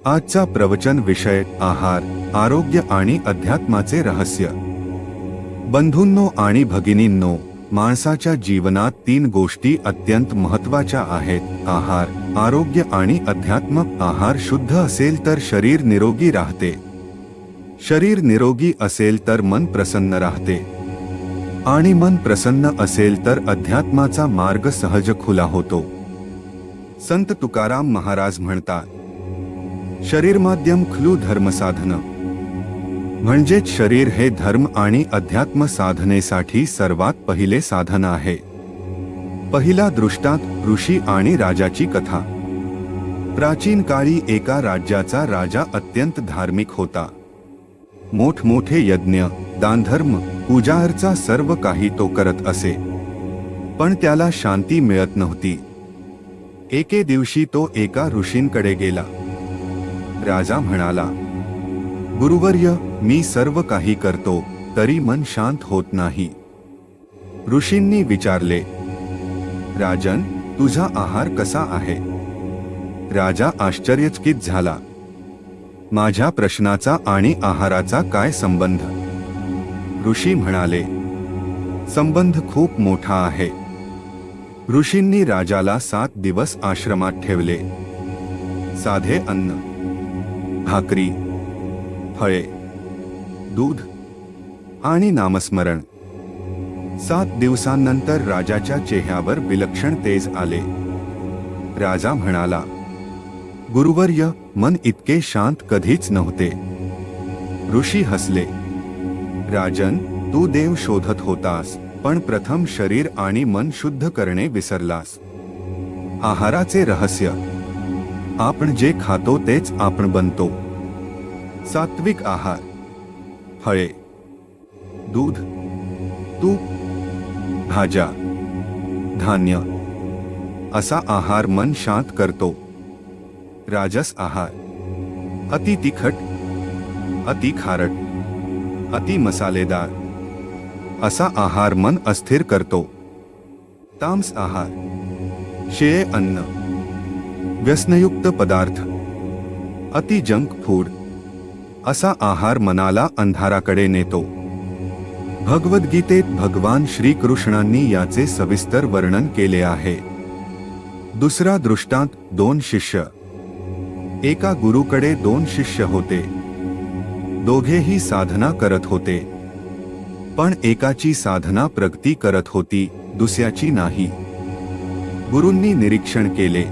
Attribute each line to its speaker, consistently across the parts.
Speaker 1: आजचा प्रवचन विषय आहार, आरोग्य आणि अध्यात्माचे रहस्य। बंधूंनो आणि भगिनींनो, माणसाच्या जीवनात तीन गोष्टी अत्यंत महत्त्वाच्या आहेत: आहार, आरोग्य आणि अध्यात्म। आहार शुद्ध असेल तर शरीर निरोगी राहते, शरीर निरोगी असेल तर मन प्रसन्न राहते, आणि मन प्रसन्न असेल तर अध्यात्माचा मार्ग सहज खुला होतो। संत तुकाराम महाराज म्हणतात, शरीर माध्यम खलु धर्म साधन। म्हणजेच शरीर हे धर्म आणि अध्यात्म साधनेसाठी सर्वात पहिले साधन आहे। पहिला दृष्टांत ऋषी आणि राजाची कथा। प्राचीन काळी एका राज्याचा राजा अत्यंत धार्मिक होता। मोठमोठे यज्ञ, दानधर्म, पूजाअर्चा सर्व काही तो करत असे, पण त्याला शांती मिळत नव्हती। एके दिवशी तो एका ऋषींकडे गेला। राजा म्हणाला, गुरुवर्य, मी सर्व काही करतो तरी मन शांत होत नाही। ऋषींनी विचारले, राजन, तुझा आहार कसा आहे? राजा आश्चर्यचकित झाला। माझ्या प्रश्नाचा आणि आहाराचा काय संबंध? ऋषी म्हणाले, संबंध खूप मोठा आहे। ऋषींनी राजाला 7 दिवस आश्रमात ठेवले। साधे अन्न, भाकरी, फळे, दूध आणि नामस्मरण। 7 दिवसांनंतर राजाच्या चेहऱ्यावर विलक्षण तेज आले। राजा म्हणाला, गुरुवर्य, मन इतके शांत कधीच नव्हते। ऋषी हसले, राजन, तू देव शोधत होतास, पण प्रथम शरीर आणि मन शुद्ध करणे विसरलास। आहाराचे रहस्य: आपण जे खातो तेच आपण बनतो। सात्विक आहार, फळे, दूध, तूप, भाज्या, धान्य असा आहार मन शांत करतो। राजस आहार: अति तिखट, अति खारट, अति मसालेदार असा आहार मन अस्थिर करतो। तामस आहार: शिळे अन्न, व्यसनयुक्त पदार्थ, अति जंक फूड असा आहार मनाला अंधाराकडे नेतो। भगवद्गीतेत भगवान श्रीकृष्णांनी याचे सविस्तर वर्णन केले आहे। दुसरा दृष्टांत 2 शिष्य। एका गुरुकडे 2 शिष्य होते। दोघेही साधना करत होते, पण एकाची साधना प्रगती करत होती, दुसऱ्याची नाही। गुरूंनी निरीक्षण केले,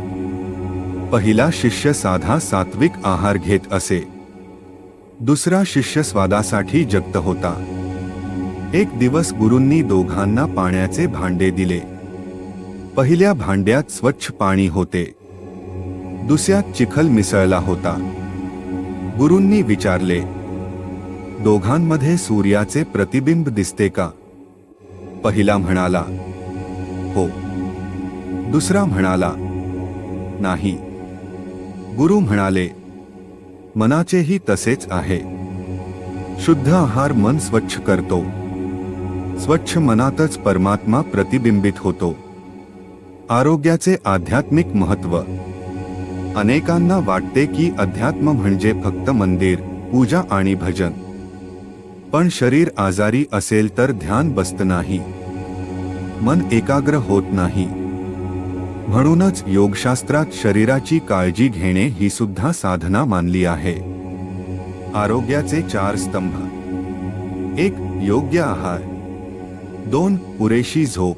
Speaker 1: पहिला शिष्य साधा सात्विक आहार घेत असे, दुसरा शिष्य स्वादासाठी जगत होता। एक दिवस गुरूंनी दोघांना पाण्याचे भांडे दिले। पहिल्या भांड्यात स्वच्छ पाणी होते, दुसऱ्यात चिखल मिसळला होता। गुरूंनी विचारले, दोघांमध्ये सूर्याचे प्रतिबिंब दिसते का? पहिला म्हणाला, हो। दुसरा म्हणाला, नाही। गुरु म्हणाले, मनाचेही तसेच आहे। शुद्ध आहार मन स्वच्छ करतो, स्वच्छ मनातच परमात्मा प्रतिबिंबित होतो। आरोग्याचे आध्यात्मिक महत्त्व: अनेकांना वाटते की अध्यात्म म्हणजे फक्त मंदिर, पूजा आणि भजन, पण शरीर आजारी असेल तर ध्यान बसत नाही, मन एकाग्र होत नाही। म्हणूनच योगशास्त्रात शरीराची काळजी घेणे ही सुद्धा साधना मानली आहे। आरोग्याचे 4 स्तंभ: 1. योग्य आहार, 2. पुरेशी झोप,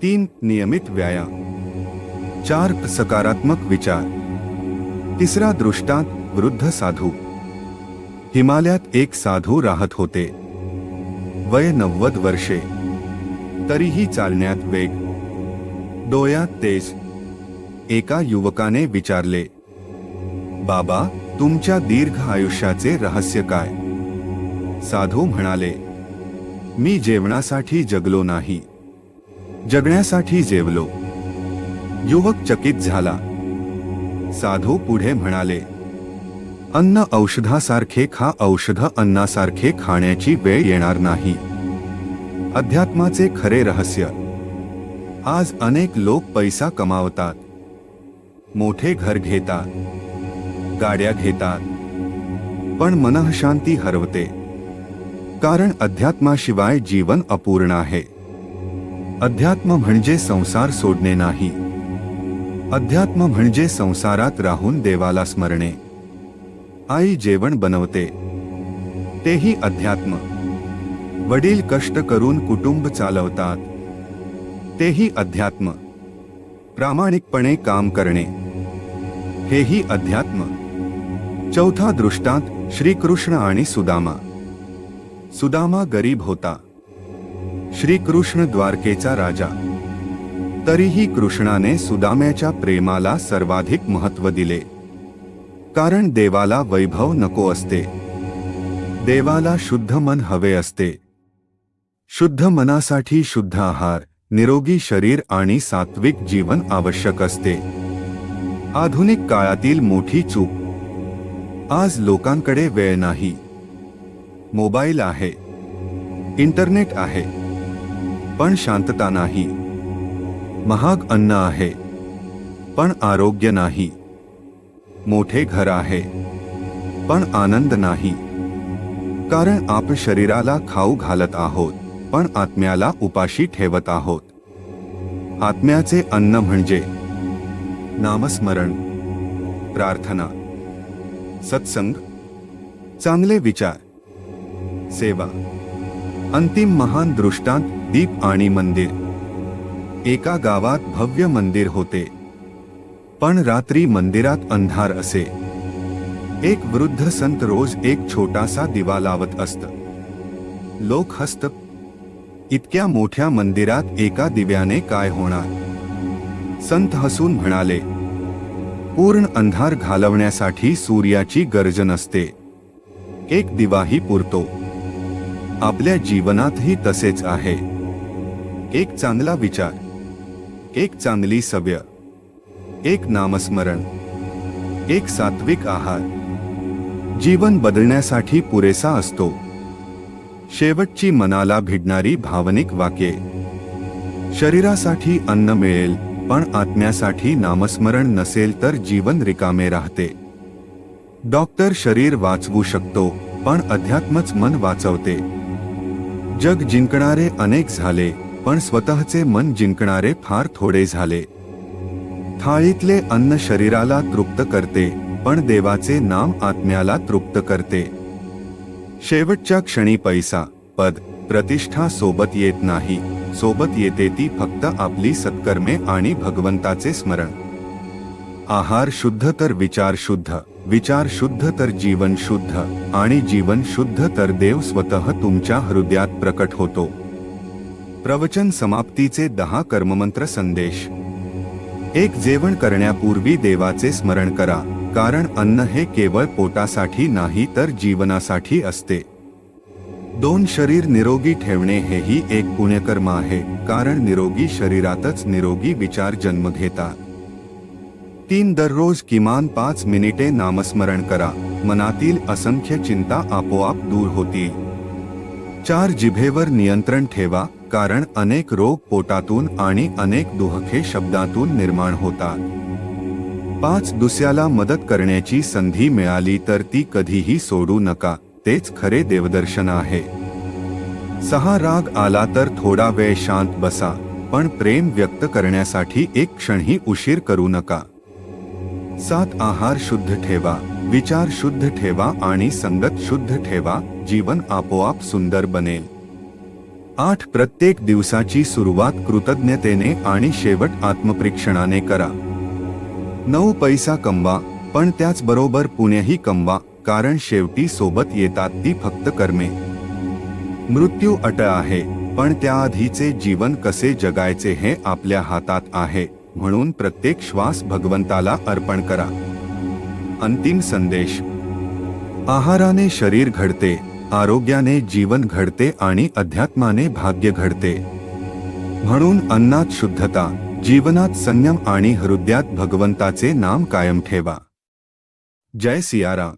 Speaker 1: 3. नियमित व्यायाम, 4. सकारात्मक विचार। तिसरा दृष्टांत वृद्ध साधू। हिमालयात एक साधू राहत होते। वय 90 वर्षे, तरीही चालण्यात वेग, डोळ्यात तेज। एका युवकाने विचारले, बाबा, तुमच्या दीर्घ आयुष्याचे रहस्य काय? साधू म्हणाले, मी जेवणासाठी जगलो नाही, जगण्यासाठी जेवलो। युवक चकित झाला। साधू पुढे म्हणाले, अन्न औषधासारखे खा, औषध अन्नासारखे खाण्याची वेळ येणार नाही। अध्यात्माचे खरे रहस्य: आज अनेक लोक पैसा कमावतात, मोठे घर घेतात, गाड्या घेतात, पण मनःशांती हरवते, कारण अध्यात्माशिवाय जीवन अपूर्ण आहे. अध्यात्म म्हणजे संसार सोडणे नाही. अध्यात्म म्हणजे संसारात राहून देवाला स्मरणे. आई जेवण बनवते, तेही अध्यात्म. वडील कष्ट करून कुटुंब चालवतात, तेही अध्यात्म. प्रामाणिकपणे काम करणे, हेही अध्यात्म. चौथा दृष्टांत श्रीकृष्ण आणि सुदामा. सुदामा गरीब होता, श्रीकृष्ण द्वारकेचा राजा. तरीही कृष्णाने सुदाम्याच्या प्रेमाला सर्वाधिक महत्त्व दिले. कारण देवाला वैभव नको असते, देवाला शुद्ध मन हवे असते. शुद्ध मनासाठी शुद्ध आहार, निरोगी शरीर आणि सात्विक जीवन आवश्यक असते. आधुनिक काळातील मोठी चूक. आज लोकांकडे वेळ नाही. मोबाईल आहे, इंटरनेट आहे, पण शांतता नाही. महाग अन्न आहे, पण आरोग्य नाही. मोठे घर आहे, पण आनंद नाही. कारण आपण शरीराला खाऊ घालत आहोत, पण आत्म्याला उपाशी ठेवत आहोत. आत्म्याचे अन्न म्हणजे नामस्मरण, प्रार्थना, सत्संग, चांगले विचार, सेवा. अंतिम महान दृष्टांत दीप आणि मंदिर. एका गावात भव्य मंदिर होते, पण रात्री मंदिरात अंधार असे. एक वृद्ध संत रोज एक छोटासा दिवा लावत असत. लोक हसत, इतक्या मोठ्या मंदिरात एका दिव्याने काय होणार. संत हसून म्हणाले, पूर्ण अंधार घालवण्यासाठी सूर्याची गरज नसते, एक दिवाही पुरतो. आपल्या जीवनातही तसेच आहे. एक चांगला विचार, एक चांगली सवय, एक नामस्मरण, एक सात्विक आहार जीवन बदलण्यासाठी पुरेसा असतो. शेवटची मनाला भिडणारी भावनिक वाक्ये. शरीरासाठी अन्न मिळेल, पण आत्म्यासाठी नामस्मरण नसेल तर जीवन रिकामे राहते. डॉक्टर शरीर वाचवू शकतो, पण अध्यात्मच मन वाचवते. जग जिंकणारे अनेक झाले, पण स्वतःचे मन जिंकणारे फार थोडे झाले. थाळीतले अन्न शरीराला तृप्त करते, पण देवाचे नाम आत्म्याला तृप्त करते. शेवटच्या क्षणी पैसा, पद, प्रतिष्ठा सोबत येत नाही. सोबत येते ती फक्त आपली सत्कर्मे आणि भगवंताचे स्मरण. आहार शुद्ध तर विचार शुद्ध, विचार शुद्ध तर जीवन शुद्ध, आणि जीवन शुद्ध तर देव स्वतः तुमच्या हृदयात प्रकट होतो. प्रवचन समाप्तीचे 10 कर्ममंत्र संदेश. 1. जेवण करण्यापूर्वी देवाचे स्मरण करा, कारण अन्न हे केवळ पोटासाठी नाही तर जीवनासाठी असते. 2. शरीर निरोगी ठेवणे हेही एक पुण्यकर्म आहे, कारण निरोगी शरीरातच निरोगी विचार जन्म घेतात. 3. दररोज किमान 5 मिनिटे नामस्मरण करा, मनातील असंख्य चिंता आपोआप दूर होतील. 4. जिभेवर नियंत्रण ठेवा, कारण अनेक रोग पोटातून आणि अनेक दुःखे शब्दातून निर्माण होतात. 5. दुसऱ्याला मदत करण्याची संधी मिळाली तर ती कधीही सोडू नका, तेच खरे देवदर्शन आहे. 6. राग आला तर थोडा वेळ शांत बसा, पण प्रेम व्यक्त करण्यासाठी एक क्षणही उशीर करू नका. 7. आहार शुद्ध ठेवा, विचार शुद्ध ठेवा आणि संगत शुद्ध ठेवा, जीवन आपोआप सुंदर बनेल. 8. प्रत्येक दिवसाची सुरुवात कृतज्ञतेने आणि शेवट आत्मपरीक्षणाने करा. 9. पैसा कमवा, पण त्याचबरोबर पुण्यही कमवा, कारण शेवटी सोबत येतात ती फक्त कर्मे. मृत्यू अटळ आहे, पण त्याआधीचे जीवन कसे जगायचे हे आपल्या हातात आहे, म्हणून प्रत्येक श्वास भगवंताला अर्पण करा. अंतिम संदेश. आहाराने शरीर घडते, आरोग्याने जीवन घडते आणि अध्यात्माने भाग्य घडते. म्हणून अन्नात शुद्धता, जीवनात संयम आणि हृदयात भगवंताचे नाम कायम ठेवा. जय सियाराम.